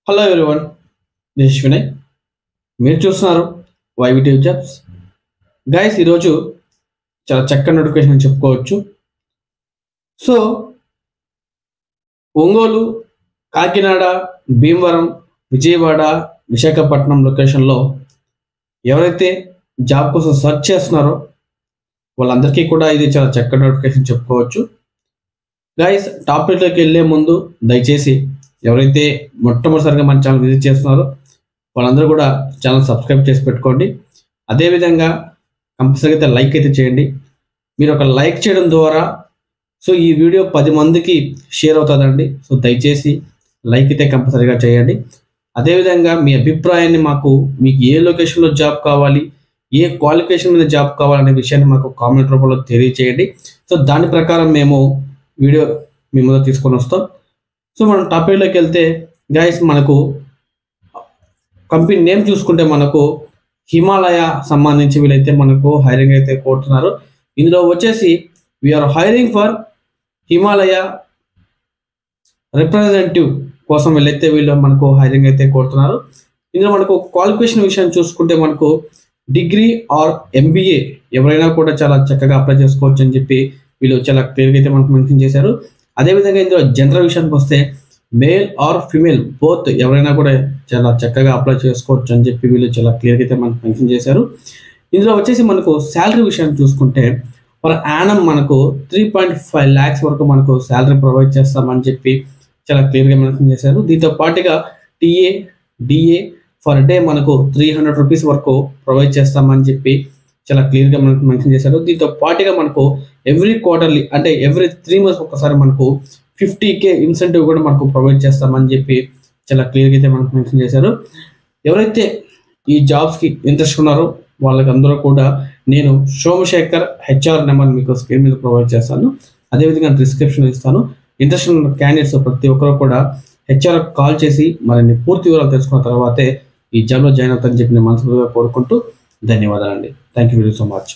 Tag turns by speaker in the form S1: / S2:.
S1: Hello everyone, this is Vinay. మీరు చూస్తున్నారు వైవిటీ jobs. Guys, ఈరోజు చాలా చక్కని నోటిఫికేషన్ అని చెప్పుకోవచ్చు. సో ఒంగోలు, కాకినాడ, భీమవరం, విజయవాడ, విశాఖపట్నం లొకేషన్లో ఎవరైతే జాబ్ కోసం సెర్చ్ చేస్తున్నారో వాళ్ళందరికీ కూడా ఇది చాలా చక్కని నోటిఫికేషన్ చెప్పుకోవచ్చు. గైస్, టాపిక్లోకి వెళ్ళే ముందు దయచేసి ఎవరైతే మొట్టమొదటిసారిగా మన ఛానల్ విజిట్ చేస్తున్నారో వాళ్ళందరూ కూడా ఛానల్ సబ్స్క్రైబ్ చేసి పెట్టుకోండి. అదేవిధంగా కంపల్సరీగా అయితే లైక్ అయితే చేయండి. మీరు ఒక లైక్ చేయడం ద్వారా ఈ వీడియో 10 మందికి షేర్ అవుతుందండి. సో దయచేసి లైక్ అయితే కంపల్సరీగా చేయండి. అదేవిధంగా మీ అభిప్రాయాన్ని మీకు ఏ లొకేషన్లో జాబ్ కావాలి, ఏ క్వాలిఫికేషన్ మీద జాబ్ కావాలనే విషయాన్ని మాకు కామెంట్ రూపంలో తెలియచేయండి. సో దాని ప్రకారం మేము వీడియో మీ ముందు తీసుకొని వస్తాం. సో మనం టాపిక్లోకి వెళ్తే గైస్, మనకు కంపెనీ నేమ్ చూసుకుంటే మనకు హిమాలయ సంబంధించి వీళ్ళైతే మనకు హైరింగ్ అయితే కోరుతున్నారు. ఇందులో వచ్చేసి we're hiring for Himalaya representative కోసం వీళ్ళు మనకు హైరింగ్ అయితే కోరుతున్నారు. ఇందులో మనకు క్వాలిఫికేషన్ విషయం చూసుకుంటే మనకు డిగ్రీ ఆర్ MBA ఎవరైనా కూడా చాలా చక్కగా అప్లై చేసుకోవచ్చు అని చెప్పి వీళ్ళు చాలా క్లియర్గా అయితే మనకు మెన్షన్ చేశారు. అదేవిధంగా ఇందులో జెండర్ విషయానికి వస్తే మేల్ ఆర్ ఫిమేల్ బోత్ ఎవరైనా కూడా చాలా చక్కగా అప్లై చేసుకోవచ్చు అని చెప్పి వీళ్ళు చాలా క్లియర్గా అయితే మనకు మెన్షన్ చేశారు. ఇందులో వచ్చేసి మనకు శాలరీ విషయాన్ని చూసుకుంటే పర్ యానం మనకు 3.5 lakhs వరకు మనకు శాలరీ ప్రొవైడ్ చేస్తామని చెప్పి చాలా క్లియర్గా మెన్షన్ చేశారు. దీంతో పాటుగా TA, DA ఫర్ డే మనకు 300 rupees వరకు ప్రొవైడ్ చేస్తామని చెప్పి చాలా క్లియర్గా మనకు మెన్షన్ చేశారు. దీంతో పాటుగా మనకు ఎవ్రీ క్వార్టర్లీ అంటే ఎవ్రీ 3 months ఒకసారి మనకు 50K ఇన్సెంటివ్ కూడా మనకు ప్రొవైడ్ చేస్తామని చెప్పి చాలా క్లియర్గా అయితే మనకు మెన్షన్ చేశారు. ఎవరైతే ఈ జాబ్స్కి ఇంట్రెస్ట్ ఉన్నారో వాళ్ళకి అందరూ కూడా నేను సోమశేఖర్ HR నెంబర్ మీకు స్క్రీన్ మీద ప్రొవైడ్ చేస్తాను. అదేవిధంగా డిస్క్రిప్షన్లో ఇస్తాను. ఇంట్రెస్ట్ ఉన్న క్యాండిడేట్స్ ప్రతి ఒక్కరు కూడా HR కాల్ చేసి మరిన్ని పూర్తి వివరాలు తెలుసుకున్న తర్వాతే ఈ జాబ్లో జాయిన్ అవుతారని చెప్పి నేను మనస్ఫూర్తిగా కోరుకుంటూ ధన్యవాదాలండి. Thank you very so much.